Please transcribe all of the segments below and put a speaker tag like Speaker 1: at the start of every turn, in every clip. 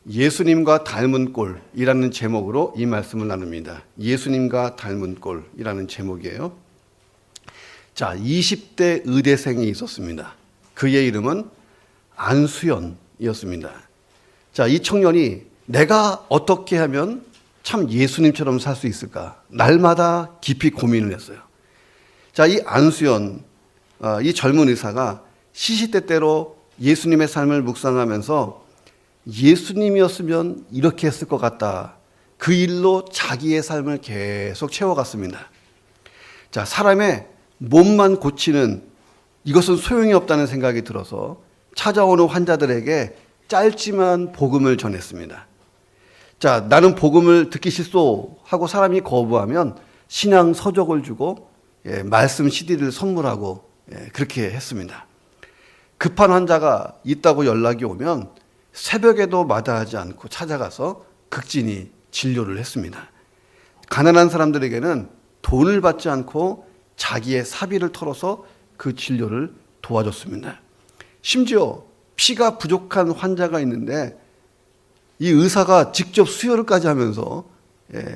Speaker 1: 예수님과 닮은 꼴이라는 제목으로 이 말씀을 나눕니다. 예수님과 닮은 꼴이라는 제목이에요. 자, 20대 의대생이 있었습니다. 그의 이름은 안수연이었습니다. 자, 이 청년이 내가 어떻게 하면 참 예수님처럼 살 수 있을까? 날마다 깊이 고민을 했어요. 자, 이 안수연, 이 젊은 의사가 시시때때로 예수님의 삶을 묵상하면서 예수님이었으면 이렇게 했을 것 같다. 그 일로 자기의 삶을 계속 채워갔습니다. 자, 사람의 몸만 고치는 이것은 소용이 없다는 생각이 들어서 찾아오는 환자들에게 짧지만 복음을 전했습니다. 자, 나는 복음을 듣기 싫소 하고 사람이 거부하면 신앙 서적을 주고 말씀 CD를 선물하고 그렇게 했습니다. 급한 환자가 있다고 연락이 오면 새벽에도 마다하지 않고 찾아가서 극진히 진료를 했습니다. 가난한 사람들에게는 돈을 받지 않고 자기의 사비를 털어서 그 진료를 도와줬습니다. 심지어 피가 부족한 환자가 있는데 이 의사가 직접 수혈을까지 하면서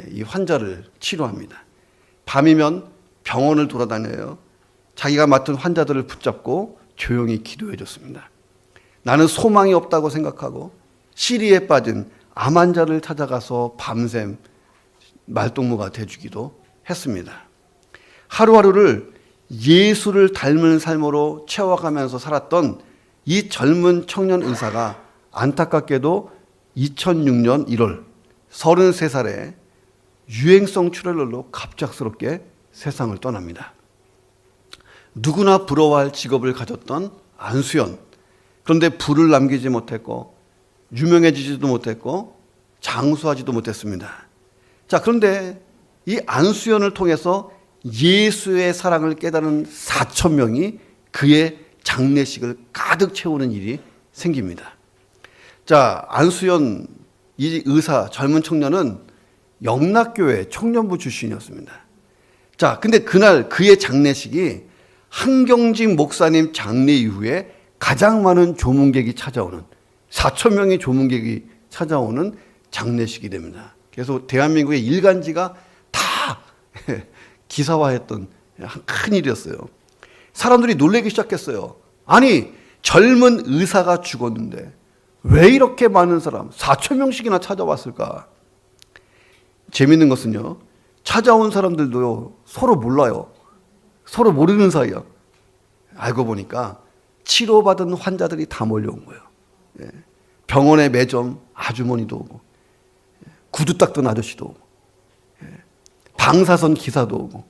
Speaker 1: 이 환자를 치료합니다. 밤이면 병원을 돌아다녀요. 자기가 맡은 환자들을 붙잡고 조용히 기도해 줬습니다. 나는 소망이 없다고 생각하고 시리에 빠진 암 환자를 찾아가서 밤샘 말동무가 돼주기도 했습니다. 하루하루를 예수를 닮은 삶으로 채워가면서 살았던 이 젊은 청년 의사가 안타깝게도 2006년 1월 33살에 유행성 출혈로 갑작스럽게 세상을 떠납니다. 누구나 부러워할 직업을 가졌던 안수연. 그런데 부를 남기지 못했고 유명해지지도 못했고 장수하지도 못했습니다. 자, 그런데 이 안수연을 통해서 예수의 사랑을 깨달은 4,000명이 그의 장례식을 가득 채우는 일이 생깁니다. 자, 안수연 이 의사 젊은 청년은 영락교회 청년부 출신이었습니다. 자, 근데 그날 그의 장례식이 한경직 목사님 장례 이후에 가장 많은 조문객이 찾아오는 4,000명의 조문객이 찾아오는 장례식이 됩니다. 그래서 대한민국의 일간지가 다 기사화했던 큰 일이었어요. 사람들이 놀라기 시작했어요. 아니, 젊은 의사가 죽었는데 왜 이렇게 많은 사람, 4,000명씩이나 찾아왔을까? 재밌는 것은요, 찾아온 사람들도 서로 몰라요. 서로 모르는 사이야. 알고 보니까 치료받은 환자들이 다 몰려온 거예요. 병원의 매점 아주머니도 오고, 구두 닦던 아저씨도 오고, 방사선 기사도 오고,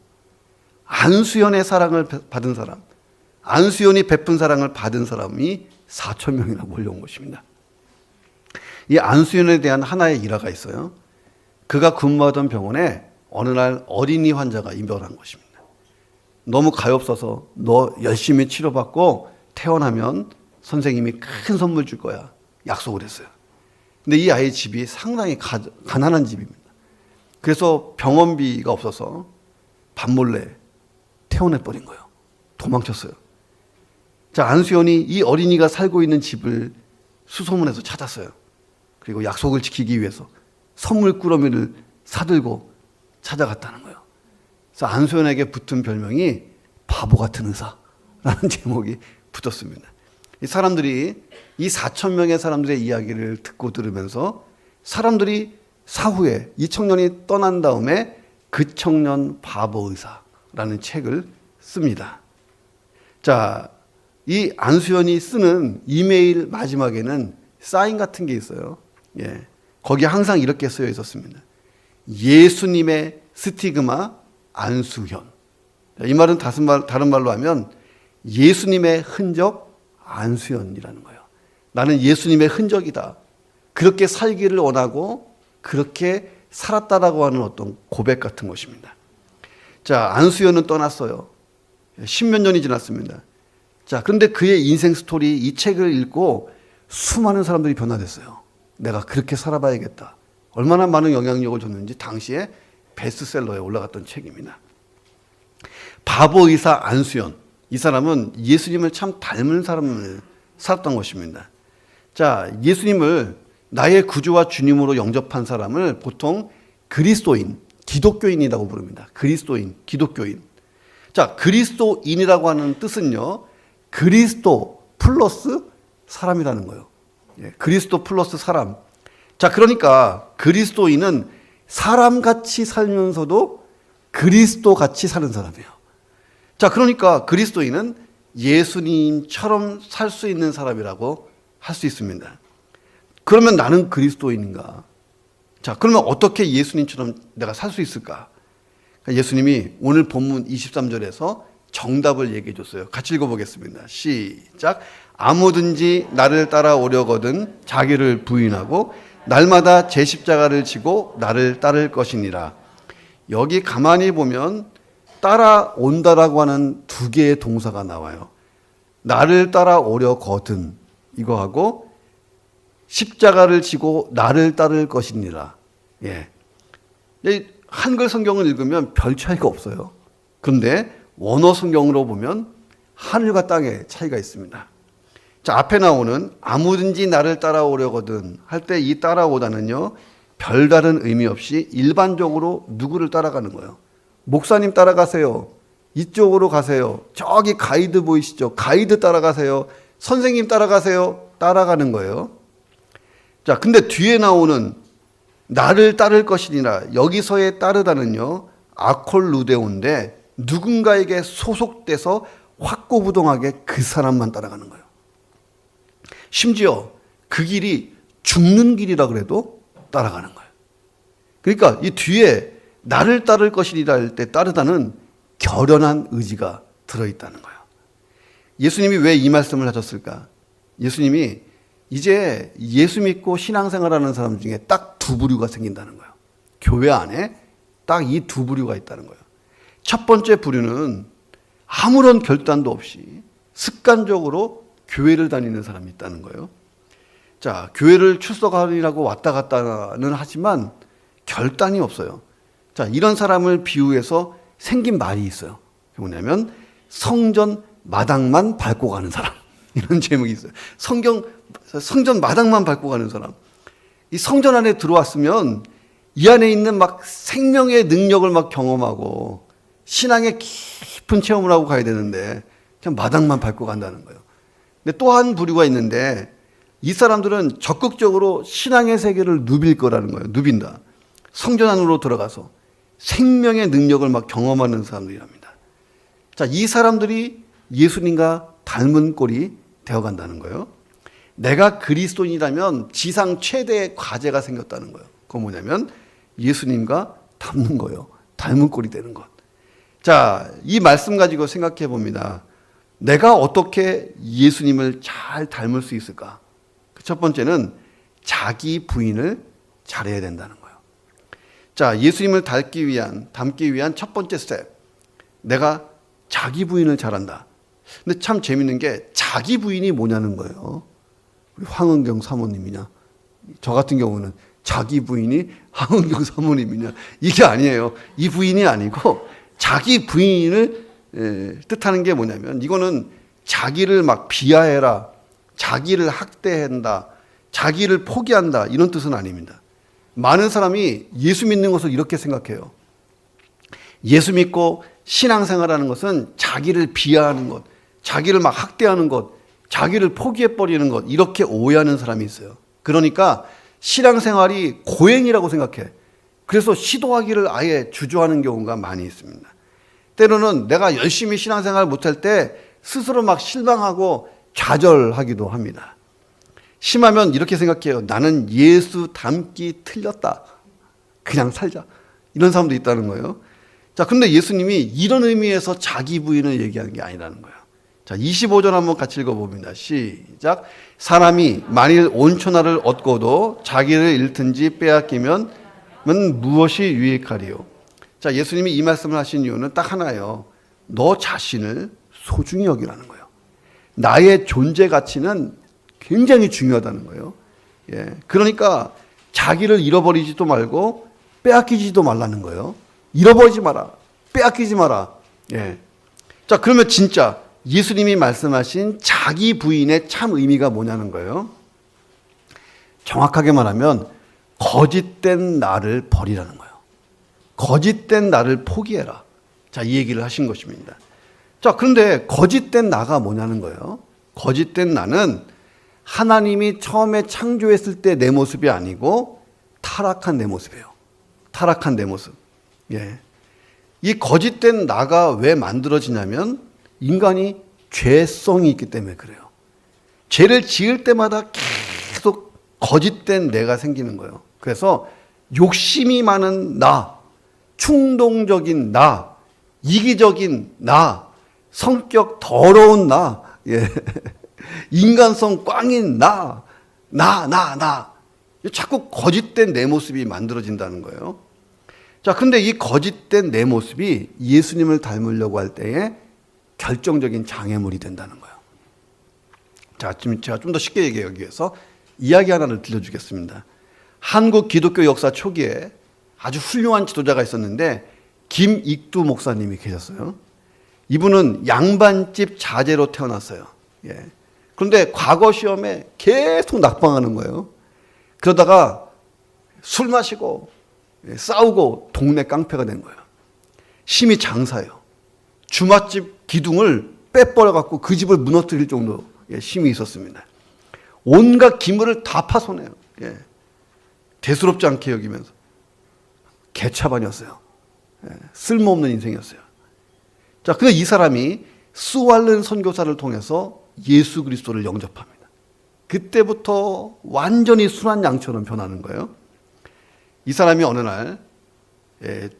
Speaker 1: 안수연의 사랑을 받은 사람, 안수연이 베푼 사랑을 받은 사람이 4,000명이나 몰려온 것입니다. 이 안수연에 대한 하나의 일화가 있어요. 그가 근무하던 병원에 어느 날 어린이 환자가 입원한 것입니다. 너무 가엾어서 너 열심히 치료받고 퇴원하면 선생님이 큰 선물 줄 거야. 약속을 했어요. 근데 이 아이 집이 상당히 가난한 집입니다. 그래서 병원비가 없어서 밤몰래 퇴원해버린 거예요. 도망쳤어요. 자, 안수연이 이 어린이가 살고 있는 집을 수소문해서 찾았어요. 그리고 약속을 지키기 위해서 선물 꾸러미를 사들고 찾아갔다는 거예요. 그래서 안수연에게 붙은 별명이 바보 같은 의사라는 제목이 붙었습니다. 이 사람들이 이 4,000명의 사람들의 이야기를 듣고 들으면서 사람들이 사후에 이 청년이 떠난 다음에 그 청년 바보 의사라는 책을 씁니다. 자, 이 안수연이 쓰는 이메일 마지막에는 사인 같은 게 있어요. 거기에 항상 이렇게 쓰여 있었습니다. 예수님의 스티그마 안수현. 이 말은 다른 말로 하면 예수님의 흔적 안수현이라는 거예요. 나는 예수님의 흔적이다. 그렇게 살기를 원하고 그렇게 살았다라고 하는 어떤 고백 같은 것입니다. 자, 안수현은 떠났어요. 10몇 년이 지났습니다. 자, 그런데 그의 인생 스토리 이 책을 읽고 수많은 사람들이 변화됐어요. 내가 그렇게 살아봐야겠다. 얼마나 많은 영향력을 줬는지 당시에 베스트셀러에 올라갔던 책입니다. 바보 의사 안수연. 이 사람은 예수님을 참 닮은 사람을 살았던 것입니다. 자, 예수님을 나의 구주와 주님으로 영접한 사람을 보통 그리스도인, 기독교인이라고 부릅니다. 그리스도인, 기독교인. 자, 그리스도인이라고 하는 뜻은요, 그리스도 플러스 사람이라는 거예요. 예, 그리스도 플러스 사람. 자, 그러니까 그리스도인은 사람같이 살면서도 그리스도같이 사는 사람이에요. 자, 그러니까 그리스도인은 예수님처럼 살 수 있는 사람이라고 할 수 있습니다. 그러면 나는 그리스도인인가? 자, 그러면 어떻게 예수님처럼 내가 살 수 있을까? 예수님이 오늘 본문 23절에서 정답을 얘기해 줬어요. 같이 읽어보겠습니다. 시작. 아무든지 나를 따라오려거든 자기를 부인하고 날마다 제 십자가를 지고 나를 따를 것이니라. 여기 가만히 보면 따라온다라고 하는 두 개의 동사가 나와요. 나를 따라오려거든 이거하고 십자가를 지고 나를 따를 것이니라. 예. 한글 성경을 읽으면 별 차이가 없어요. 그런데 원어 성경으로 보면 하늘과 땅의 차이가 있습니다. 자, 앞에 나오는 아무든지 나를 따라오려거든 할 때 이 따라오다는요, 별다른 의미 없이 일반적으로 누구를 따라가는 거예요. 목사님 따라가세요. 이쪽으로 가세요. 저기 가이드 보이시죠? 가이드 따라가세요. 선생님 따라가세요. 따라가는 거예요. 자, 근데 뒤에 나오는 나를 따를 것이니라. 여기서의 따르다는요, 아콜루데오인데 누군가에게 소속돼서 확고부동하게 그 사람만 따라가는 거예요. 심지어 그 길이 죽는 길이라 그래도 따라가는 거예요. 그러니까 이 뒤에 나를 따를 것이니라 할 때 따르다는 결연한 의지가 들어있다는 거예요. 예수님이 왜 이 말씀을 하셨을까? 예수님이 이제 예수 믿고 신앙생활하는 사람 중에 딱 두 부류가 생긴다는 거예요. 교회 안에 딱 이 두 부류가 있다는 거예요. 첫 번째 부류는 아무런 결단도 없이 습관적으로 교회를 다니는 사람이 있다는 거예요. 자, 교회를 출석하느라고 왔다 갔다는 하지만 결단이 없어요. 자, 이런 사람을 비유해서 생긴 말이 있어요. 뭐냐면 성전 마당만 밟고 가는 사람. 이런 제목이 있어요. 성전 마당만 밟고 가는 사람. 이 성전 안에 들어왔으면 이 안에 있는 막 생명의 능력을 막 경험하고 신앙의 깊은 체험을 하고 가야 되는데 그냥 마당만 밟고 간다는 거예요. 근데 또 한 부류가 있는데 이 사람들은 적극적으로 신앙의 세계를 누빌 거라는 거예요. 누빈다. 성전 안으로 들어가서 생명의 능력을 막 경험하는 사람들이랍니다. 자, 이 사람들이 예수님과 닮은 꼴이 되어간다는 거예요. 내가 그리스도인이라면 지상 최대의 과제가 생겼다는 거예요. 그건 뭐냐면 예수님과 닮는 거예요. 닮은 꼴이 되는 것. 자, 이 말씀 가지고 생각해 봅니다. 내가 어떻게 예수님을 잘 닮을 수 있을까? 첫 번째는 자기 부인을 잘해야 된다는 거예요. 자, 예수님을 닮기 위한 첫 번째 스텝. 내가 자기 부인을 잘한다. 근데 참 재밌는 게 자기 부인이 뭐냐는 거예요. 우리 황은경 사모님이냐? 저 같은 경우는 자기 부인이 황은경 사모님이냐? 이게 아니에요. 이 부인이 아니고 자기 부인을 뜻하는 게 뭐냐면 이거는 자기를 막 비하해라, 자기를 학대한다, 자기를 포기한다 이런 뜻은 아닙니다. 많은 사람이 예수 믿는 것을 이렇게 생각해요. 예수 믿고 신앙생활하는 것은 자기를 비하하는 것, 자기를 막 학대하는 것, 자기를 포기해버리는 것 이렇게 오해하는 사람이 있어요. 그러니까 신앙생활이 고행이라고 생각해. 그래서 시도하기를 아예 주저하는 경우가 많이 있습니다. 때로는 내가 열심히 신앙생활 못할 때 스스로 막 실망하고 좌절하기도 합니다. 심하면 이렇게 생각해요. 나는 예수 닮기 틀렸다. 그냥 살자. 이런 사람도 있다는 거예요. 자, 근데 예수님이 이런 의미에서 자기 부인을 얘기하는 게 아니라는 거예요. 자, 25절 한번 같이 읽어봅니다. 시작. 사람이 만일 온천하를 얻고도 자기를 잃든지 빼앗기면 무엇이 유익하리요? 자, 예수님이 이 말씀을 하신 이유는 딱 하나예요. 너 자신을 소중히 여기라는 거예요. 나의 존재 가치는 굉장히 중요하다는 거예요. 예. 그러니까 자기를 잃어버리지도 말고 빼앗기지도 말라는 거예요. 잃어버리지 마라. 빼앗기지 마라. 예. 자, 그러면 진짜 예수님이 말씀하신 자기 부인의 참 의미가 뭐냐는 거예요. 정확하게 말하면 거짓된 나를 버리라는 거예요. 거짓된 나를 포기해라. 자, 이 얘기를 하신 것입니다. 자, 그런데 거짓된 나가 뭐냐는 거예요. 거짓된 나는 하나님이 처음에 창조했을 때 내 모습이 아니고 타락한 내 모습이에요. 타락한 내 모습. 예. 이 거짓된 나가 왜 만들어지냐면 인간이 죄성이 있기 때문에 그래요. 죄를 지을 때마다 계속 거짓된 내가 생기는 거예요. 그래서 욕심이 많은 나, 충동적인 나, 이기적인 나, 성격 더러운 나, 예. 인간성 꽝인 나. 자꾸 거짓된 내 모습이 만들어진다는 거예요. 자, 근데 이 거짓된 내 모습이 예수님을 닮으려고 할 때에 결정적인 장애물이 된다는 거예요. 자, 지금 제가 좀 더 쉽게 얘기하기 위해서 이야기 하나를 들려주겠습니다. 한국 기독교 역사 초기에 아주 훌륭한 지도자가 있었는데 김익두 목사님이 계셨어요. 이분은 양반집 자제로 태어났어요. 예. 그런데 과거 시험에 계속 낙방하는 거예요. 그러다가 술 마시고 싸우고 동네 깡패가 된 거예요. 심히 장사예요. 주맛집 기둥을 빼버려갖고 그 집을 무너뜨릴 정도로 심히 있었습니다. 온갖 기물을 다 파손해요. 예. 대수롭지 않게 여기면서. 개차반이었어요. 예. 쓸모없는 인생이었어요. 자, 근데 이 사람이 스왈른 선교사를 통해서 예수 그리스도를 영접합니다. 그때부터 완전히 순한 양처럼 변하는 거예요. 이 사람이 어느 날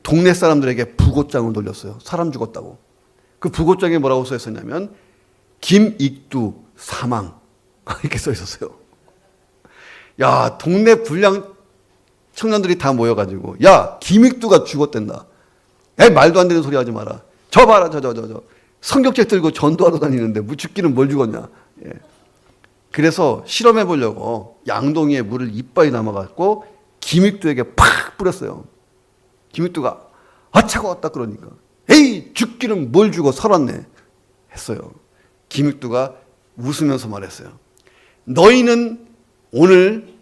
Speaker 1: 동네 사람들에게 부고장을 돌렸어요. 사람 죽었다고. 그 부고장에 뭐라고 써 있었냐면 김익두 사망 이렇게 써 있었어요. 야, 동네 불량 청년들이 다 모여가지고 야, 김익두가 죽었댄다. 야, 말도 안 되는 소리 하지 마라. 저 봐라, 저 성경책 들고 전도하러 다니는데 뭐 죽기는 뭘 죽었냐. 예. 그래서 실험해 보려고 양동이에 물을 이빨이 남아갖고 김익두에게 팍 뿌렸어요. 김익두가 차가웠다 그러니까 에이, 죽기는 뭘 죽어, 살았네 했어요. 김익두가 웃으면서 말했어요. 너희는 오늘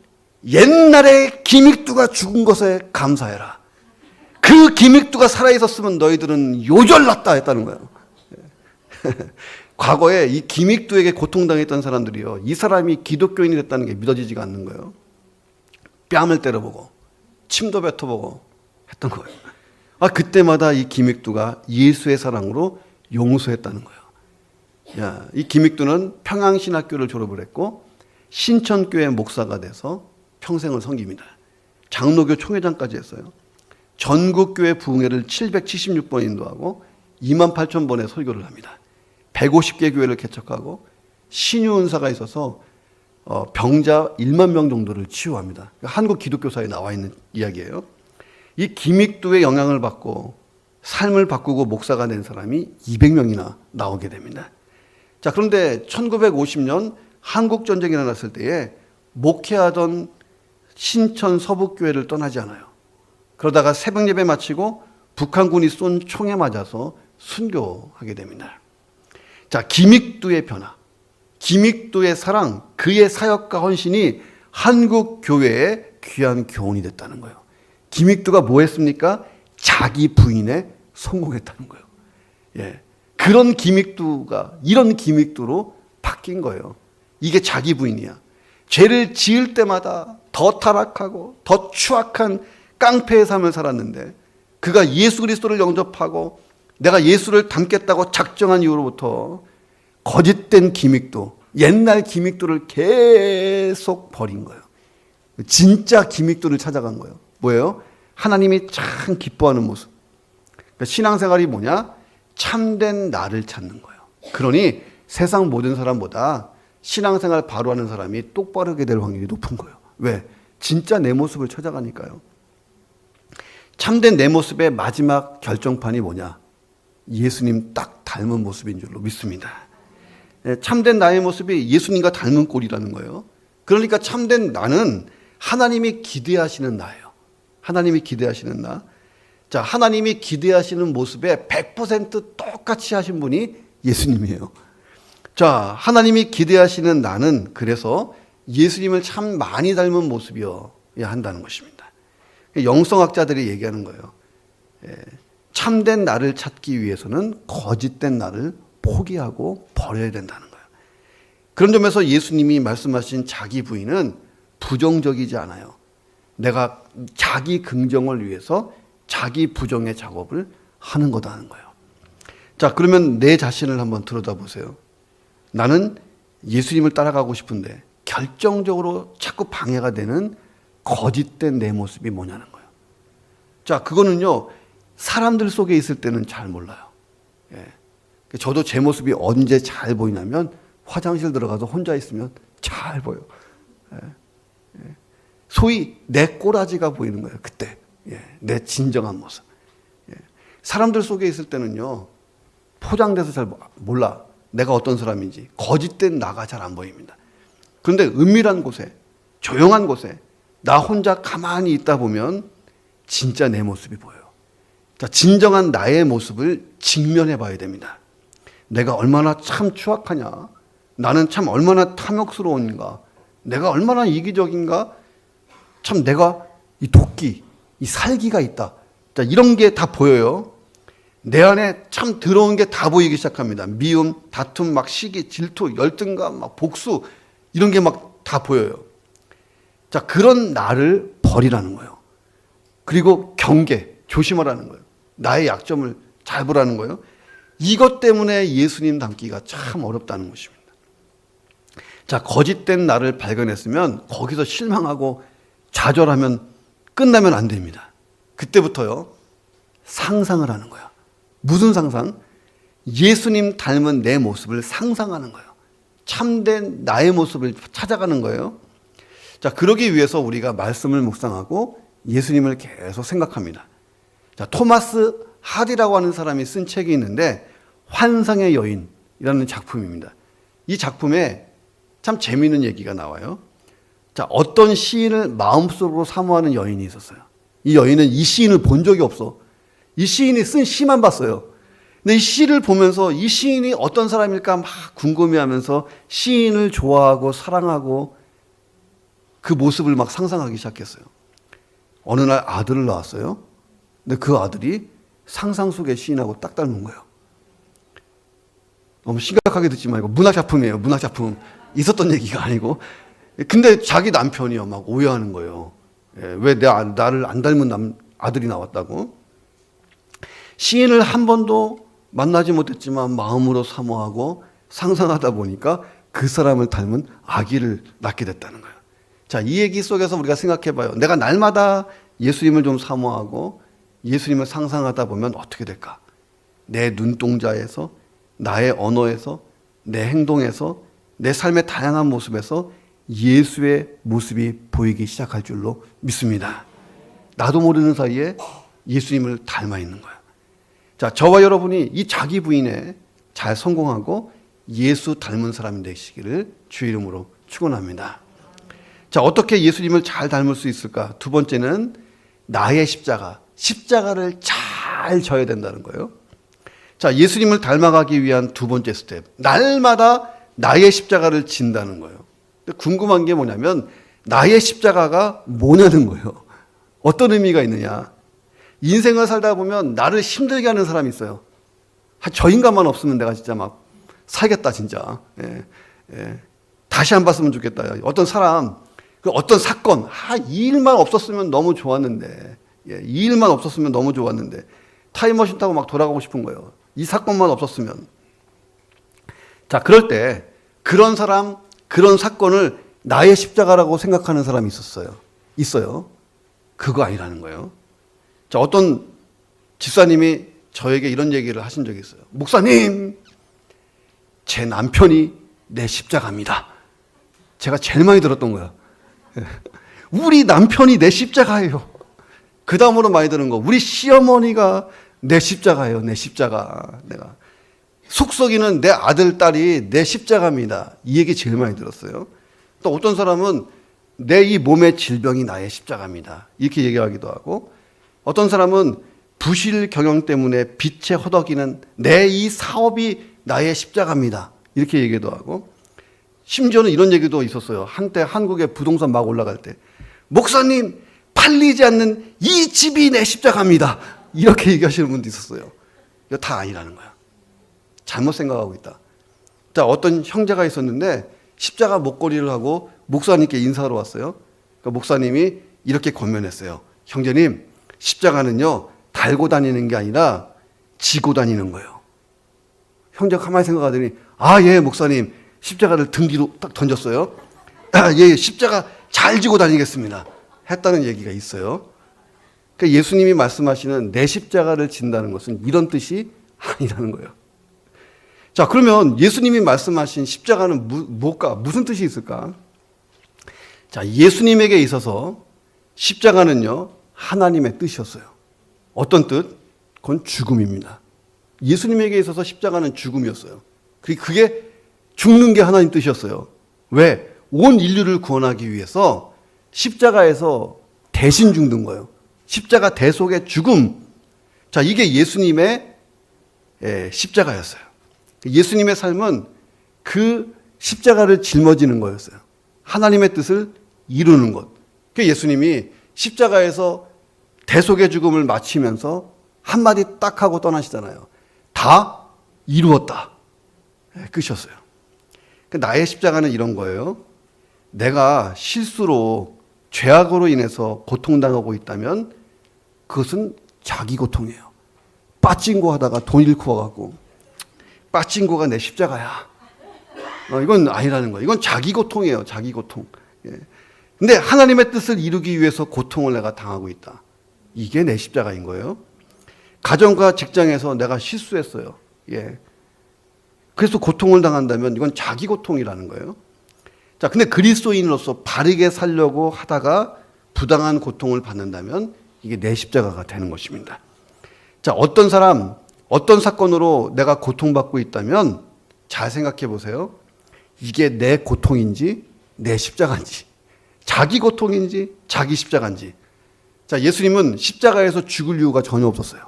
Speaker 1: 옛날에 김익두가 죽은 것에 감사해라. 그 김익두가 살아있었으면 너희들은 요절났다 했다는 거예요. 과거에 이 김익두에게 고통당했던 사람들이요, 이 사람이 기독교인이 됐다는 게 믿어지지가 않는 거예요. 뺨을 때려보고 침도 뱉어보고 했던 거예요. 그때마다 이 김익두가 예수의 사랑으로 용서했다는 거예요. 야, 이 김익두는 평양신학교를 졸업을 했고 신천교회 목사가 돼서 평생을 섬깁니다. 장로교 총회장까지 했어요. 전국교회 부흥회를 776번 인도하고 28,000번의 설교를 합니다. 150개 교회를 개척하고 신유은사가 있어서 병자 1만 명 정도를 치유합니다. 한국 기독교사에 나와 있는 이야기예요. 이 김익두의 영향을 받고 삶을 바꾸고 목사가 된 사람이 200명이나 나오게 됩니다. 자, 그런데 1950년 한국전쟁이 일어났을 때에 목회하던 신천 서북교회를 떠나지 않아요. 그러다가 새벽 예배 마치고 북한군이 쏜 총에 맞아서 순교하게 됩니다. 자, 김익두의 변화, 김익두의 사랑, 그의 사역과 헌신이 한국 교회의 귀한 교훈이 됐다는 거예요. 김익두가 뭐 했습니까? 자기 부인에 성공했다는 거예요. 예. 그런 김익두가 이런 김익두로 바뀐 거예요. 이게 자기 부인이야. 죄를 지을 때마다 더 타락하고 더 추악한 깡패의 삶을 살았는데 그가 예수 그리스도를 영접하고 내가 예수를 닮겠다고 작정한 이후로부터 거짓된 김익두, 옛날 김익두를 계속 버린 거예요. 진짜 김익두를 찾아간 거예요. 뭐예요? 하나님이 참 기뻐하는 모습. 그러니까 신앙생활이 뭐냐? 참된 나를 찾는 거예요. 그러니 세상 모든 사람보다 신앙생활 바로 하는 사람이 똑바르게 될 확률이 높은 거예요. 왜? 진짜 내 모습을 찾아가니까요. 참된 내 모습의 마지막 결정판이 뭐냐? 예수님 딱 닮은 모습인 줄로 믿습니다. 참된 나의 모습이 예수님과 닮은 꼴이라는 거예요. 그러니까 참된 나는 하나님이 기대하시는 나예요. 하나님이 기대하시는 나. 자, 하나님이 기대하시는 모습에 100% 똑같이 하신 분이 예수님이에요. 자, 하나님이 기대하시는 나는 그래서 예수님을 참 많이 닮은 모습이어야 한다는 것입니다. 영성학자들이 얘기하는 거예요. 참된 나를 찾기 위해서는 거짓된 나를 포기하고 버려야 된다는 거예요. 그런 점에서 예수님이 말씀하신 자기 부인은 부정적이지 않아요. 내가 자기 긍정을 위해서 자기 부정의 작업을 하는 거다 하는 거예요. 자, 그러면 내 자신을 한번 들여다보세요. 나는 예수님을 따라가고 싶은데 결정적으로 자꾸 방해가 되는 거짓된 내 모습이 뭐냐는 거예요. 자, 그거는요, 사람들 속에 있을 때는 잘 몰라요. 저도 제 모습이 언제 잘 보이냐면 화장실 들어가서 혼자 있으면 잘 보여. 소위 내 꼬라지가 보이는 거예요. 그때 내 진정한 모습. 사람들 속에 있을 때는요, 포장돼서 잘 몰라. 내가 어떤 사람인지. 거짓된 나가 잘 안 보입니다. 그런데 은밀한 곳에, 조용한 곳에 나 혼자 가만히 있다 보면 진짜 내 모습이 보여요. 자, 진정한 나의 모습을 직면해 봐야 됩니다. 내가 얼마나 참 추악하냐. 나는 참 얼마나 탐욕스러운가. 내가 얼마나 이기적인가. 참 내가 이 도끼, 이 살기가 있다. 자, 이런 게 다 보여요. 내 안에 참 더러운 게 다 보이기 시작합니다. 미움, 다툼, 막 시기, 질투, 열등감, 막 복수, 이런 게 막 다 보여요. 자, 그런 나를 버리라는 거예요. 그리고 경계, 조심하라는 거예요. 나의 약점을 잘 보라는 거예요. 이것 때문에 예수님 닮기가 참 어렵다는 것입니다. 자, 거짓된 나를 발견했으면 거기서 실망하고 좌절하면 끝나면 안 됩니다. 그때부터요, 상상을 하는 거야. 무슨 상상? 예수님 닮은 내 모습을 상상하는 거예요. 참된 나의 모습을 찾아가는 거예요. 자, 그러기 위해서 우리가 말씀을 묵상하고 예수님을 계속 생각합니다. 자, 토마스 하디라고 하는 사람이 쓴 책이 있는데 환상의 여인이라는 작품입니다. 이 작품에 참 재미있는 얘기가 나와요. 자, 어떤 시인을 마음속으로 사모하는 여인이 있었어요. 이 여인은 이 시인을 본 적이 없어. 이 시인이 쓴 시만 봤어요. 근데 이 시를 보면서 이 시인이 어떤 사람일까 막 궁금해하면서 시인을 좋아하고 사랑하고 그 모습을 막 상상하기 시작했어요. 어느 날 아들을 낳았어요. 근데 그 아들이 상상 속의 시인하고 딱 닮은 거예요. 너무 심각하게 듣지 말고 문학작품이에요. 문학작품. 있었던 얘기가 아니고. 근데 자기 남편이요 막 오해하는 거예요. 왜 나를 안 닮은 아들이 나왔다고. 시인을 한 번도 만나지 못했지만 마음으로 사모하고 상상하다 보니까 그 사람을 닮은 아기를 낳게 됐다는 거예요. 자, 이 얘기 속에서 우리가 생각해 봐요. 내가 날마다 예수님을 좀 사모하고 예수님을 상상하다 보면 어떻게 될까? 내 눈동자에서, 나의 언어에서, 내 행동에서, 내 삶의 다양한 모습에서 예수의 모습이 보이기 시작할 줄로 믿습니다. 나도 모르는 사이에 예수님을 닮아 있는 거야. 자, 저와 여러분이 이 자기 부인에 잘 성공하고 예수 닮은 사람이 되시기를 주 이름으로 축원합니다. 자, 어떻게 예수님을 잘 닮을 수 있을까? 두 번째는 나의 십자가를 잘 져야 된다는 거예요. 자, 예수님을 닮아가기 위한 두 번째 스텝. 날마다 나의 십자가를 진다는 거예요. 궁금한 게 뭐냐면 나의 십자가가 뭐냐는 거예요. 어떤 의미가 있느냐. 인생을 살다 보면 나를 힘들게 하는 사람이 있어요. 저 인간만 없으면 내가 진짜 막 살겠다 진짜. 다시 안 봤으면 좋겠다. 어떤 사람, 어떤 사건, 이 일만 없었으면 너무 좋았는데, 이 일만 없었으면 너무 좋았는데 타임머신 타고 막 돌아가고 싶은 거예요. 이 사건만 없었으면. 자, 그럴 때 그런 사람, 그런 사건을 나의 십자가라고 생각하는 사람이 있어요. 그거 아니라는 거예요. 자, 어떤 집사님이 저에게 이런 얘기를 하신 적이 있어요. 목사님, 제 남편이 내 십자가입니다. 제가 제일 많이 들었던 거야. 우리 남편이 내 십자가예요. 그 다음으로 많이 들은 거, 우리 시어머니가 내 십자가예요. 내 십자가. 내가 속썩이는 내 아들, 딸이 내 십자가입니다. 이 얘기 제일 많이 들었어요. 또 어떤 사람은 내 이 몸의 질병이 나의 십자가입니다. 이렇게 얘기하기도 하고, 어떤 사람은 부실 경영 때문에 빚에 허덕이는 내 이 사업이 나의 십자가입니다. 이렇게 얘기도 하고, 심지어는 이런 얘기도 있었어요. 한때 한국에 부동산 막 올라갈 때 목사님 팔리지 않는 이 집이 내 십자가입니다. 이렇게 얘기하시는 분도 있었어요. 이거 다 아니라는 거야. 잘못 생각하고 있다. 자, 어떤 형제가 있었는데 십자가 목걸이를 하고 목사님께 인사하러 왔어요. 그러니까 목사님이 이렇게 권면했어요. 형제님, 십자가는요 달고 다니는 게 아니라 지고 다니는 거예요. 형제가 가만히 생각하더니 예 목사님, 십자가를 등 뒤로 딱 던졌어요. 예, 십자가 잘 지고 다니겠습니다 했다는 얘기가 있어요. 그러니까 예수님이 말씀하시는 내 십자가를 진다는 것은 이런 뜻이 아니라는 거예요. 자, 그러면 예수님이 말씀하신 십자가는 뭘까? 무슨 뜻이 있을까? 자, 예수님에게 있어서 십자가는요 하나님의 뜻이었어요. 어떤 뜻? 그건 죽음입니다. 예수님에게 있어서 십자가는 죽음이었어요. 그게 죽는 게 하나님 뜻이었어요. 왜? 온 인류를 구원하기 위해서 십자가에서 대신 죽는 거예요. 십자가 대속의 죽음. 자, 이게 예수님의 십자가였어요. 예수님의 삶은 그 십자가를 짊어지는 거였어요. 하나님의 뜻을 이루는 것. 그 예수님이 십자가에서 대속의 죽음을 마치면서 한마디 딱 하고 떠나시잖아요. 다 이루었다. 끝이었어요. 나의 십자가는 이런 거예요. 내가 실수로 죄악으로 인해서 고통당하고 있다면 그것은 자기 고통이에요. 빠찡고 하다가 돈 잃고 와갖고 빠찡고가 내 십자가야. 이건 아니라는 거예요. 이건 자기 고통이에요. 자기 고통. 근데 하나님의 뜻을 이루기 위해서 고통을 내가 당하고 있다. 이게 내 십자가인 거예요. 가정과 직장에서 내가 실수했어요. 그래서 고통을 당한다면 이건 자기 고통이라는 거예요. 자, 근데 그리스도인으로서 바르게 살려고 하다가 부당한 고통을 받는다면 이게 내 십자가가 되는 것입니다. 자, 어떤 사람, 어떤 사건으로 내가 고통받고 있다면 잘 생각해 보세요. 이게 내 고통인지 내 십자가인지, 자기 고통인지 자기 십자가인지. 자, 예수님은 십자가에서 죽을 이유가 전혀 없었어요.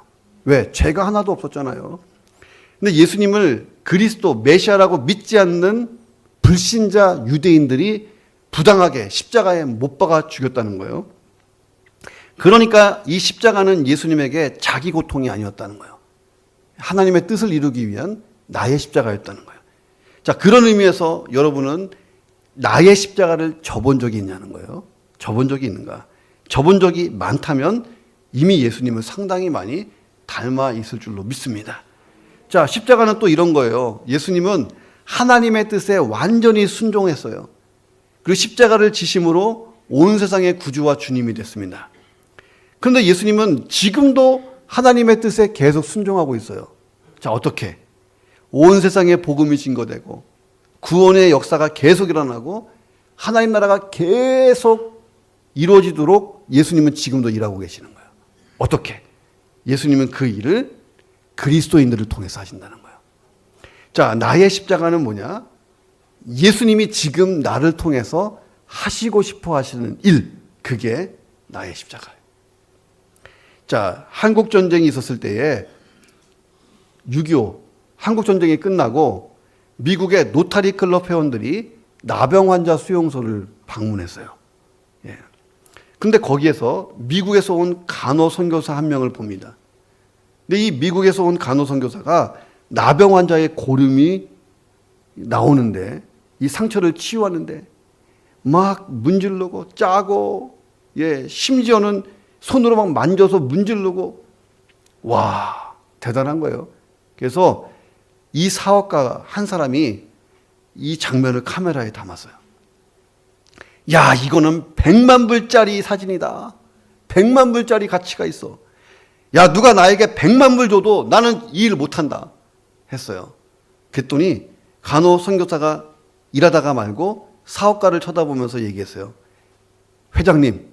Speaker 1: 왜? 죄가 하나도 없었잖아요. 근데 예수님을 그리스도 메시아라고 믿지 않는 불신자 유대인들이 부당하게 십자가에 못 박아 죽였다는 거예요. 그러니까 이 십자가는 예수님에게 자기 고통이 아니었다는 거예요. 하나님의 뜻을 이루기 위한 나의 십자가였다는 거예요. 자, 그런 의미에서 여러분은 나의 십자가를 져본 적이 있냐는 거예요. 져본 적이 있는가? 져본 적이 많다면 이미 예수님을 상당히 많이 닮아 있을 줄로 믿습니다. 자, 십자가는 또 이런 거예요. 예수님은 하나님의 뜻에 완전히 순종했어요. 그리고 십자가를 지심으로 온 세상의 구주와 주님이 됐습니다. 그런데 예수님은 지금도 하나님의 뜻에 계속 순종하고 있어요. 자, 어떻게? 온 세상에 복음이 증거되고 구원의 역사가 계속 일어나고 하나님 나라가 계속 이루어지도록 예수님은 지금도 일하고 계시는 거예요. 어떻게? 예수님은 그 일을 그리스도인들을 통해서 하신다는 거예요. 자, 나의 십자가는 뭐냐? 예수님이 지금 나를 통해서 하시고 싶어 하시는 일, 그게 나의 십자가예요. 자, 한국전쟁이 있었을 때에 6.25 한국전쟁이 끝나고 미국의 노타리 클럽 회원들이 나병 환자 수용소를 방문했어요. 근데 거기에서 미국에서 온 간호 선교사 한 명을 봅니다. 근데 이 미국에서 온 간호 선교사가 나병 환자의 고름이 나오는데 이 상처를 치유하는데 막 문지르고 짜고 심지어는 손으로 막 만져서 문지르고 와, 대단한 거예요. 그래서 이 사업가 한 사람이 이 장면을 카메라에 담았어요. 야, 이거는 100만 불짜리 사진이다. 100만 불짜리 가치가 있어. 야, 누가 나에게 100만 불 줘도 나는 이 일 못한다 했어요. 그랬더니 간호 선교사가 일하다가 말고 사업가를 쳐다보면서 얘기했어요. 회장님,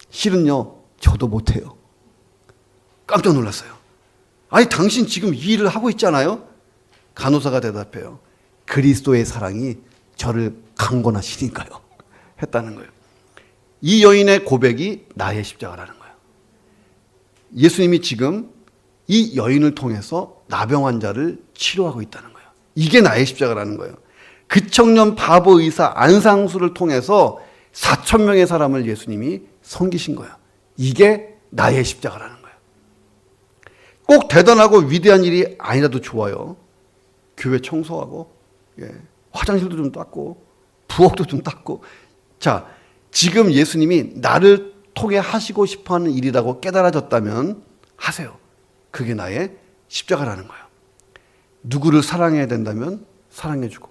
Speaker 1: 실은요 저도 못해요. 깜짝 놀랐어요. 아니, 당신 지금 이 일을 하고 있잖아요. 간호사가 대답해요. 그리스도의 사랑이 저를 강권하시니까요 했다는 거예요. 이 여인의 고백이 나의 십자가라는 거예요. 예수님이 지금 이 여인을 통해서 나병 환자를 치료하고 있다는 거예요. 이게 나의 십자가라는 거예요. 그 청년 바보 의사 안상수를 통해서 4천 명의 사람을 예수님이 섬기신 거예요. 이게 나의 십자가라는 거예요. 꼭 대단하고 위대한 일이 아니라도 좋아요. 교회 청소하고, 화장실도 좀 닦고, 부엌도 좀 닦고. 자, 지금 예수님이 나를 통해 하시고 싶어하는 일이라고 깨달아졌다면 하세요. 그게 나의 십자가라는 거예요. 누구를 사랑해야 된다면 사랑해주고,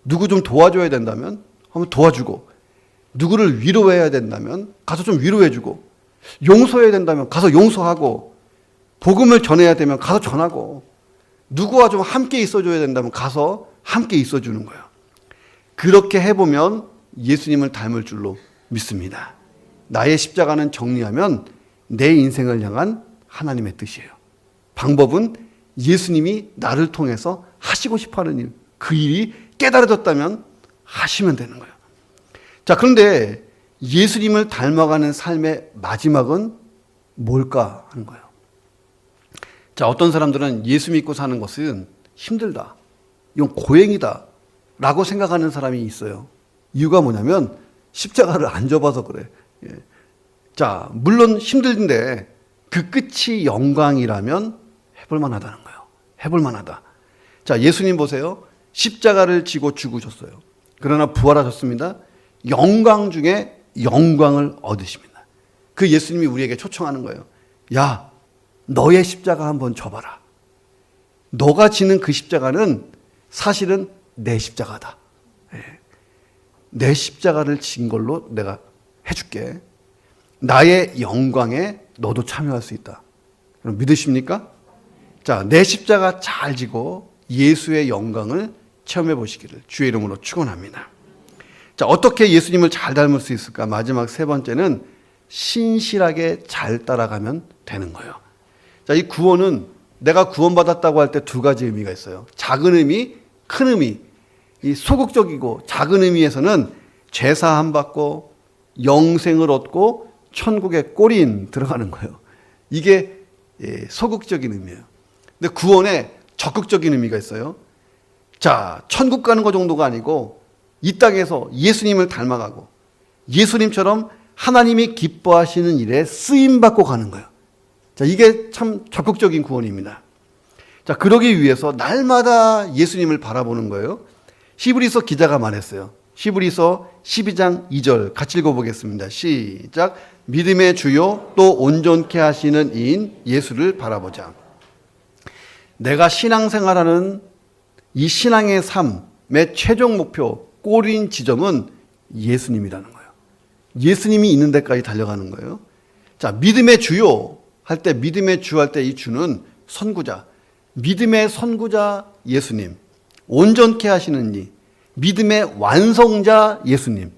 Speaker 1: 누구 좀 도와줘야 된다면 한번 도와주고, 누구를 위로해야 된다면 가서 좀 위로해주고, 용서해야 된다면 가서 용서하고, 복음을 전해야 되면 가서 전하고, 누구와 좀 함께 있어줘야 된다면 가서 함께 있어주는 거예요. 그렇게 해보면 예수님을 닮을 줄로 믿습니다. 나의 십자가는 정리하면 내 인생을 향한 하나님의 뜻이에요. 방법은 예수님이 나를 통해서 하시고 싶어하는 일, 그 일이 깨달아졌다면 하시면 되는 거예요. 자, 그런데 예수님을 닮아가는 삶의 마지막은 뭘까 하는 거예요. 자, 어떤 사람들은 예수 믿고 사는 것은 힘들다, 이건 고행이다 라고 생각하는 사람이 있어요. 이유가 뭐냐면 십자가를 안 져봐서 그래. 자, 물론 힘든데 그 끝이 영광이라면 해볼 만하다는 거예요. 해볼 만하다. 자, 예수님 보세요. 십자가를 지고 죽으셨어요. 그러나 부활하셨습니다. 영광 중에 영광을 얻으십니다. 그 예수님이 우리에게 초청하는 거예요. 야, 너의 십자가 한번 져봐라. 너가 지는 그 십자가는 사실은 내 십자가다. 내 십자가를 진 걸로 내가 해줄게. 나의 영광에 너도 참여할 수 있다. 그럼 믿으십니까? 자, 내 십자가 잘 지고 예수의 영광을 체험해 보시기를 주의 이름으로 축원합니다. 자, 어떻게 예수님을 잘 닮을 수 있을까? 마지막 세 번째는 신실하게 잘 따라가면 되는 거예요. 자, 이 구원은 내가 구원받았다고 할 때 두 가지 의미가 있어요. 작은 의미, 큰 의미. 이 소극적이고 작은 의미에서는 죄사함 받고 영생을 얻고 천국의 꼬린 들어가는 거예요. 이게 소극적인 의미예요. 근데 구원에 적극적인 의미가 있어요. 자, 천국 가는 거 정도가 아니고 이 땅에서 예수님을 닮아가고 예수님처럼 하나님이 기뻐하시는 일에 쓰임받고 가는 거예요. 자, 이게 참 적극적인 구원입니다. 자, 그러기 위해서 날마다 예수님을 바라보는 거예요. 히브리서 기자가 말했어요. 히브리서 12장 2절 같이 읽어보겠습니다. 시작. 믿음의 주요 또 온전케 하시는 이인 예수를 바라보자. 내가 신앙생활하는 이 신앙의 삶의 최종 목표, 꼬린 지점은 예수님이라는 거예요. 예수님이 있는 데까지 달려가는 거예요. 자, 믿음의 주요 할 때, 믿음의 주 할 때 이 주는 선구자, 믿음의 선구자 예수님, 온전케 하시는 이, 믿음의 완성자 예수님.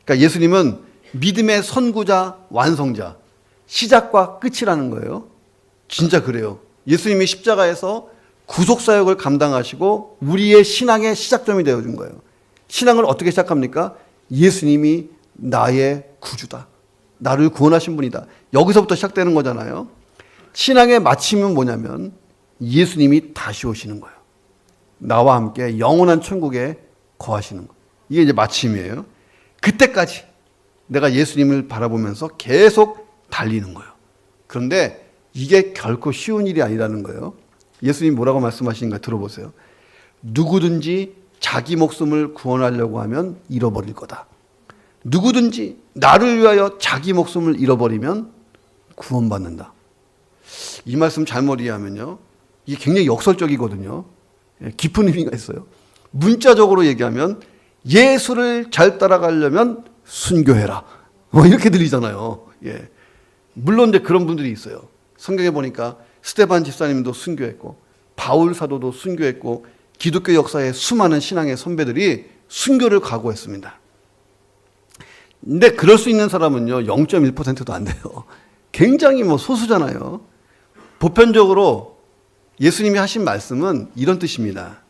Speaker 1: 그러니까 예수님은 믿음의 선구자, 완성자, 시작과 끝이라는 거예요. 진짜 그래요. 예수님이 십자가에서 구속사역을 감당하시고 우리의 신앙의 시작점이 되어준 거예요. 신앙을 어떻게 시작합니까? 예수님이 나의 구주다. 나를 구원하신 분이다. 여기서부터 시작되는 거잖아요. 신앙의 마침은 뭐냐면 예수님이 다시 오시는 거예요. 나와 함께 영원한 천국에 거하시는 거. 이게 이제 마침이에요. 그때까지 내가 예수님을 바라보면서 계속 달리는 거예요. 그런데 이게 결코 쉬운 일이 아니라는 거예요. 예수님 뭐라고 말씀하시는가 들어보세요. 누구든지 자기 목숨을 구원하려고 하면 잃어버릴 거다. 누구든지 나를 위하여 자기 목숨을 잃어버리면 구원받는다. 이 말씀 잘못 이해하면요, 이게 굉장히 역설적이거든요. 깊은 의미가 있어요. 문자적으로 얘기하면 예수를 잘 따라가려면 순교해라. 이렇게 들리잖아요. 예. 물론 이제 그런 분들이 있어요. 성경에 보니까 스데반 집사님도 순교했고 바울 사도도 순교했고 기독교 역사의 수많은 신앙의 선배들이 순교를 각오했습니다. 근데 그럴 수 있는 사람은요 0.1%도 안 돼요. 굉장히 소수잖아요. 보편적으로 예수님이 하신 말씀은 이런 뜻입니다.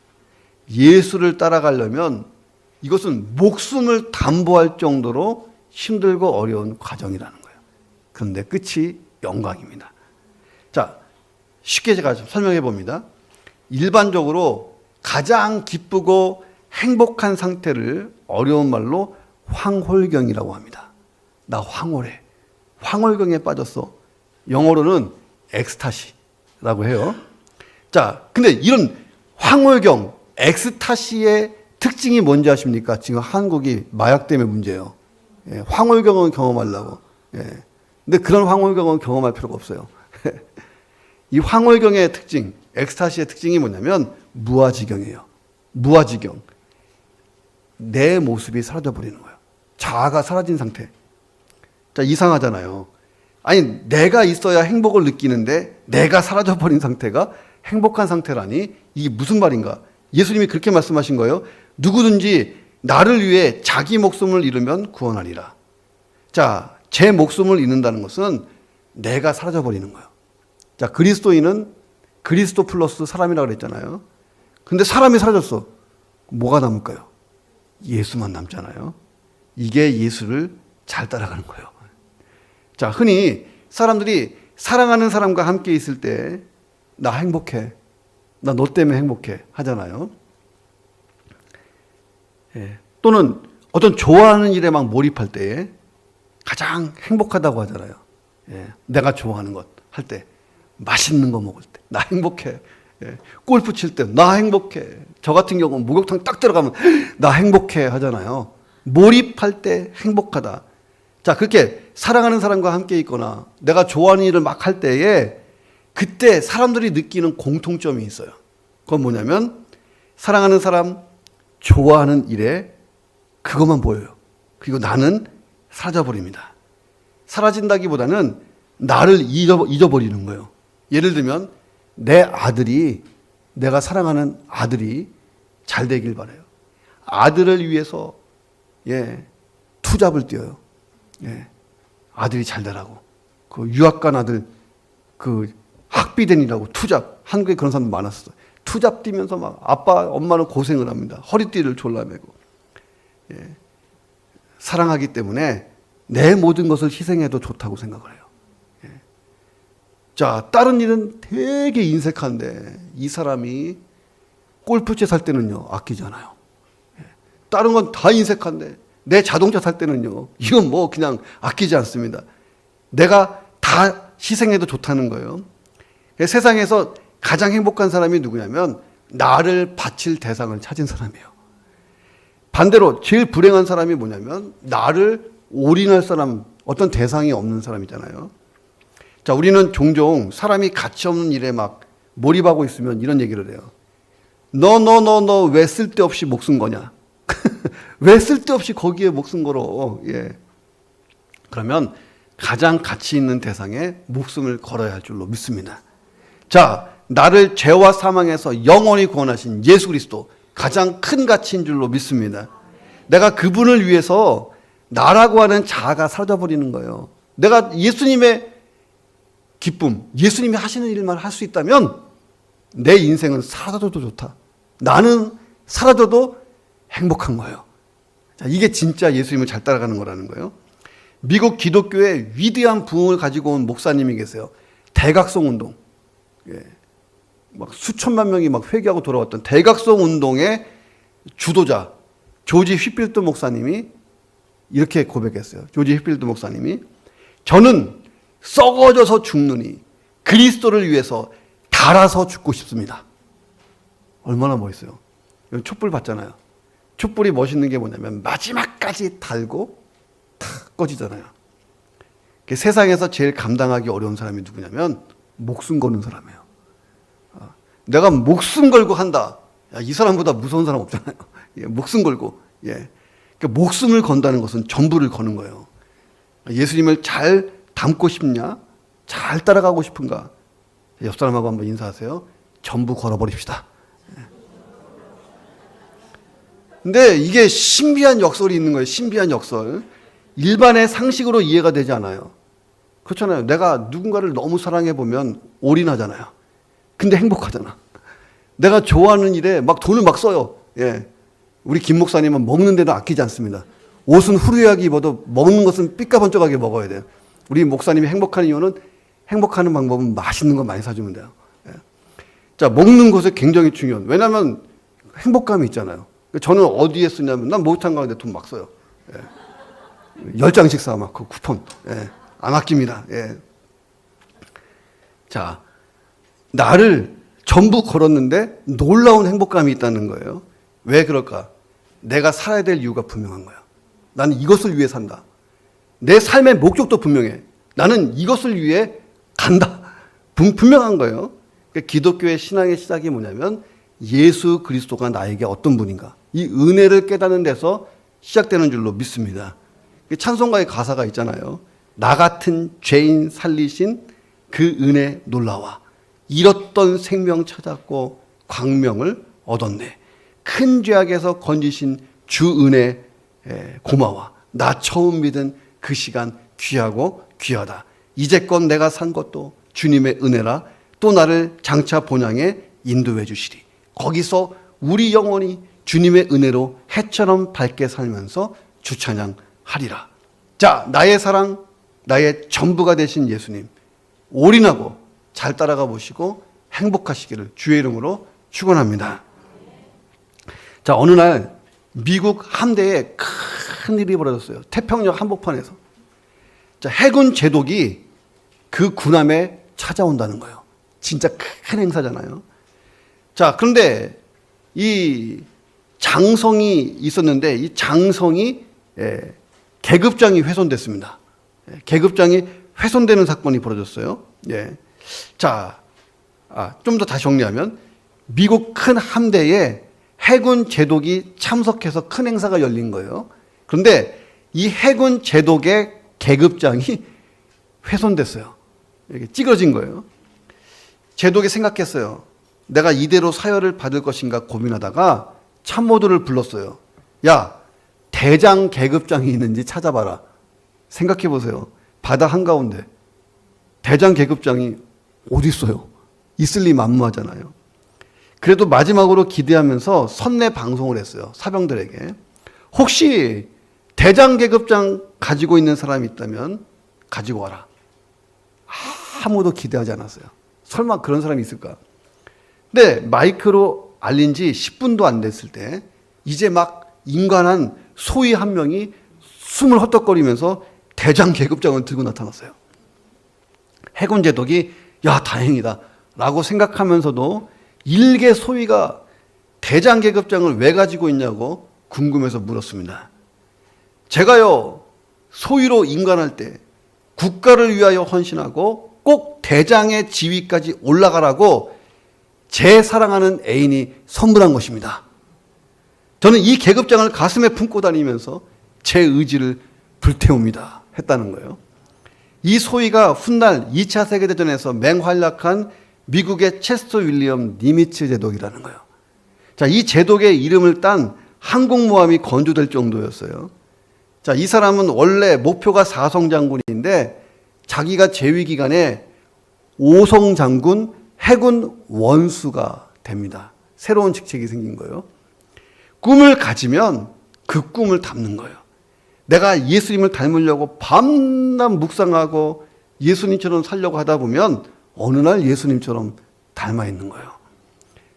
Speaker 1: 예수를 따라가려면 이것은 목숨을 담보할 정도로 힘들고 어려운 과정이라는 거예요. 그런데 끝이 영광입니다. 자, 쉽게 제가 좀 설명해 봅니다. 일반적으로 가장 기쁘고 행복한 상태를 어려운 말로 황홀경이라고 합니다. 나 황홀해. 황홀경에 빠졌어. 영어로는 엑스타시라고 해요. 자, 근데 이런 황홀경, 엑스타시의 특징이 뭔지 아십니까? 지금 한국이 마약 때문에 문제예요. 예, 황홀경은 경험하려고. 예. 근데 그런 황홀경은 경험할 필요가 없어요. 이 황홀경의 특징, 엑스타시의 특징이 뭐냐면 무아지경이에요. 무아지경. 내 모습이 사라져버리는 거예요. 자아가 사라진 상태. 자, 이상하잖아요. 아니, 내가 있어야 행복을 느끼는데 내가 사라져버린 상태가 행복한 상태라니 이게 무슨 말인가? 예수님이 그렇게 말씀하신 거예요. 누구든지 나를 위해 자기 목숨을 잃으면 구원하리라. 자, 제 목숨을 잃는다는 것은 내가 사라져버리는 거예요. 자, 그리스도인은 그리스도 플러스 사람이라고 그랬잖아요. 근데 사람이 사라졌어. 뭐가 남을까요? 예수만 남잖아요. 이게 예수를 잘 따라가는 거예요. 자, 흔히 사람들이 사랑하는 사람과 함께 있을 때 나 행복해. 나 너 때문에 행복해. 하잖아요. 예. 또는 어떤 좋아하는 일에 막 몰입할 때 가장 행복하다고 하잖아요. 예. 내가 좋아하는 것 할 때, 맛있는 거 먹을 때, 나 행복해. 예. 골프 칠 때, 나 행복해. 저 같은 경우는 목욕탕 딱 들어가면 나 행복해 하잖아요. 몰입할 때 행복하다. 자, 그렇게 사랑하는 사람과 함께 있거나 내가 좋아하는 일을 막 할 때에 그때 사람들이 느끼는 공통점이 있어요. 그건 뭐냐면 사랑하는 사람, 좋아하는 일에 그것만 보여요. 그리고 나는 사라져버립니다. 사라진다기보다는 나를 잊어버리는 거예요. 예를 들면 내 아들이, 내가 사랑하는 아들이 잘 되길 바라요. 아들을 위해서 투잡을 뛰어요. 아들이 잘 되라고. 그 유학 간 아들, 그 학비대니라고 투잡. 한국에 그런 사람도 많았어요. 투잡 뛰면서 막 아빠, 엄마는 고생을 합니다. 허리띠를 졸라매고. 사랑하기 때문에 내 모든 것을 희생해도 좋다고 생각을 해요. 자, 다른 일은 되게 인색한데 이 사람이 골프채 살 때는요, 아끼잖아요. 다른 건 다 인색한데 내 자동차 살 때는요, 이건 뭐 그냥 아끼지 않습니다. 내가 다 희생해도 좋다는 거예요. 세상에서 가장 행복한 사람이 누구냐면 나를 바칠 대상을 찾은 사람이에요. 반대로 제일 불행한 사람이 뭐냐면 나를 올인할 사람, 어떤 대상이 없는 사람이잖아요. 자, 우리는 종종 사람이 가치 없는 일에 막 몰입하고 있으면 이런 얘기를 해요. 너 왜 쓸데없이 목숨 거냐? 왜 쓸데없이 거기에 목숨 걸어? 예. 그러면 가장 가치 있는 대상에 목숨을 걸어야 할 줄로 믿습니다. 자, 나를 죄와 사망에서 영원히 구원하신 예수 그리스도, 가장 큰 가치인 줄로 믿습니다. 내가 그분을 위해서 나라고 하는 자아가 사라져버리는 거예요. 내가 예수님의 기쁨, 예수님이 하시는 일만 할 수 있다면 내 인생은 사라져도 좋다. 나는 사라져도 행복한 거예요. 자, 이게 진짜 예수님을 잘 따라가는 거라는 거예요. 미국 기독교의 위대한 부흥을 가지고 온 목사님이 계세요. 대각성 운동. 막 수천만 명이 막 회개하고 돌아왔던 대각성 운동의 주도자 조지 휘필드 목사님이 이렇게 고백했어요. 조지 휘필드 목사님이, 저는 썩어져서 죽느니 그리스도를 위해서 달아서 죽고 싶습니다. 얼마나 멋있어요. 여기 촛불 봤잖아요. 촛불이 멋있는 게 뭐냐면 마지막까지 달고 탁 꺼지잖아요. 세상에서 제일 감당하기 어려운 사람이 누구냐면 목숨 거는 사람이에요. 내가 목숨 걸고 한다. 야, 이 사람보다 무서운 사람 없잖아요. 목숨 걸고. 그러니까 목숨을 건다는 것은 전부를 거는 거예요. 예수님을 잘 닮고 싶냐? 잘 따라가고 싶은가? 옆 사람하고 한번 인사하세요. 전부 걸어버립시다. 근데 이게 신비한 역설이 있는 거예요. 신비한 역설. 일반의 상식으로 이해가 되지 않아요. 그렇잖아요. 내가 누군가를 너무 사랑해 보면 올인하잖아요. 근데 행복하잖아. 내가 좋아하는 일에 막 돈을 막 써요. 우리 김 목사님은 먹는 데도 아끼지 않습니다. 옷은 후리하게 입어도 먹는 것은 삐까번쩍하게 먹어야 돼요. 우리 목사님이 행복한 이유는, 행복하는 방법은 맛있는 거 많이 사주면 돼요. 자, 먹는 것에 굉장히 중요한. 왜냐하면 행복감이 있잖아요. 저는 어디에 쓰냐면 난 목욕탕 가는데 돈 막 써요. 10장씩 사 막 그 쿠폰. 안 아낍니다. 자, 나를 전부 걸었는데 놀라운 행복감이 있다는 거예요. 왜 그럴까? 내가 살아야 될 이유가 분명한 거야. 나는 이것을 위해 산다. 내 삶의 목적도 분명해. 나는 이것을 위해 간다. 분명한 거예요. 그러니까 기독교의 신앙의 시작이 뭐냐면 예수 그리스도가 나에게 어떤 분인가. 이 은혜를 깨닫는 데서 시작되는 줄로 믿습니다. 찬송가의 가사가 있잖아요. 나 같은 죄인 살리신 그 은혜 놀라와. 잃었던 생명 찾았고 광명을 얻었네. 큰 죄악에서 건지신 주 은혜 고마워. 나 처음 믿은 그 시간 귀하고 귀하다. 이제껏 내가 산 것도 주님의 은혜라. 또 나를 장차 본향에 인도해 주시리. 거기서 우리 영혼이 주님의 은혜로 해처럼 밝게 살면서 주찬양하리라. 자, 나의 사랑, 나의 전부가 되신 예수님, 올인하고 잘 따라가 보시고 행복하시기를 주의 이름으로 축원합니다. 자, 어느 날 미국 함대에 큰 일이 벌어졌어요. 태평양 한복판에서. 자, 해군 제독이 그 군함에 찾아온다는 거예요. 진짜 큰 행사잖아요. 자, 그런데 이 장성이 있었는데 이 장성이 계급장이 훼손됐습니다. 계급장이 훼손되는 사건이 벌어졌어요. 자, 좀 더 다시 정리하면 미국 큰 함대에 해군 제독이 참석해서 큰 행사가 열린 거예요. 그런데 이 해군 제독의 계급장이 훼손됐어요. 이렇게 찌그러진 거예요. 제독이 생각했어요. 내가 이대로 사열을 받을 것인가 고민하다가 참모들을 불렀어요. 야, 대장 계급장이 있는지 찾아봐라. 생각해 보세요. 바다 한가운데 대장 계급장이 어디 있어요? 있을 리 만무하잖아요. 그래도 마지막으로 기대하면서 선내 방송을 했어요. 사병들에게. 혹시 대장 계급장 가지고 있는 사람이 있다면 가지고 와라. 아무도 기대하지 않았어요. 설마 그런 사람이 있을까? 근데 마이크로 알린 지 10분도 안 됐을 때 이제 막 인간한 소위 한 명이 숨을 헛떡거리면서 대장 계급장을 들고 나타났어요. 해군 제독이 야, 다행이다 라고 생각하면서도 일개 소위가 대장 계급장을 왜 가지고 있냐고 궁금해서 물었습니다. 제가요, 소위로 인간할 때 국가를 위하여 헌신하고 꼭 대장의 지위까지 올라가라고 제 사랑하는 애인이 선물한 것입니다. 저는 이 계급장을 가슴에 품고 다니면서 제 의지를 불태웁니다 했다는 거예요. 이 소위가 훗날 2차 세계대전에서 맹활약한 미국의 체스터 윌리엄 니미츠 제독이라는 거예요. 자, 이 제독의 이름을 딴 항공모함이 건조될 정도였어요. 자, 이 사람은 원래 목표가 4성 장군인데 자기가 재위 기간에 5성 장군 해군 원수가 됩니다. 새로운 직책이 생긴 거예요. 꿈을 가지면 그 꿈을 담는 거예요. 내가 예수님을 닮으려고 밤낮 묵상하고 예수님처럼 살려고 하다 보면 어느 날 예수님처럼 닮아 있는 거예요.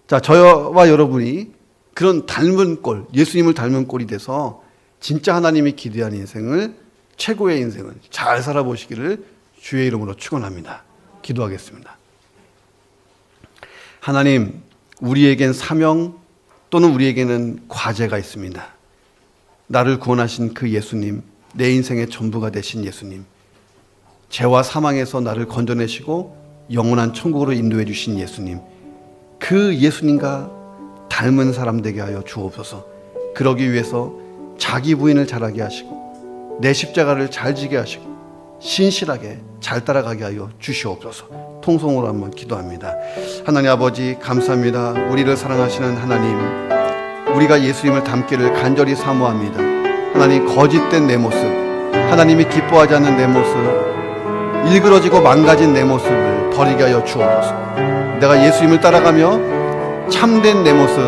Speaker 1: 자, 저와 여러분이 그런 닮은 꼴, 예수님을 닮은 꼴이 돼서 진짜 하나님이 기대한 인생을, 최고의 인생을 잘 살아보시기를 주의 이름으로 축원합니다. 기도하겠습니다. 하나님, 우리에겐 사명 또는 우리에게는 과제가 있습니다. 나를 구원하신 그 예수님, 내 인생의 전부가 되신 예수님, 죄와 사망에서 나를 건져내시고 영원한 천국으로 인도해 주신 예수님, 그 예수님과 닮은 사람 되게 하여 주옵소서. 그러기 위해서 자기 부인을 잘하게 하시고 내 십자가를 잘 지게 하시고 신실하게 잘 따라가게 하여 주시옵소서. 통성으로 한번 기도합니다. 하나님 아버지, 감사합니다. 우리를 사랑하시는 하나님, 우리가 예수님을 닮기를 간절히 사모합니다. 하나님, 거짓된 내 모습, 하나님이 기뻐하지 않는 내 모습, 일그러지고 망가진 내 모습을 버리게 하여 주옵소서. 내가 예수님을 따라가며 참된 내 모습,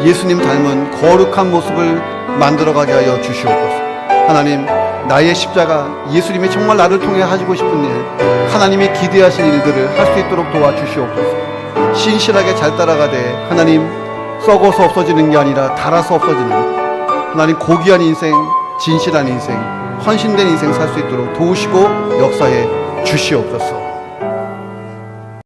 Speaker 1: 예수님 닮은 거룩한 모습을 만들어가게 하여 주시옵소서. 하나님, 나의 십자가, 예수님이 정말 나를 통해 하시고 싶은 일, 하나님이 기대하신 일들을 할 수 있도록 도와주시옵소서. 신실하게 잘 따라가되 하나님, 썩어서 없어지는 게 아니라 닳아서 없어지는 하나님 고귀한 인생, 진실한 인생, 헌신된 인생 살 수 있도록 도우시고 역사해 주시옵소서.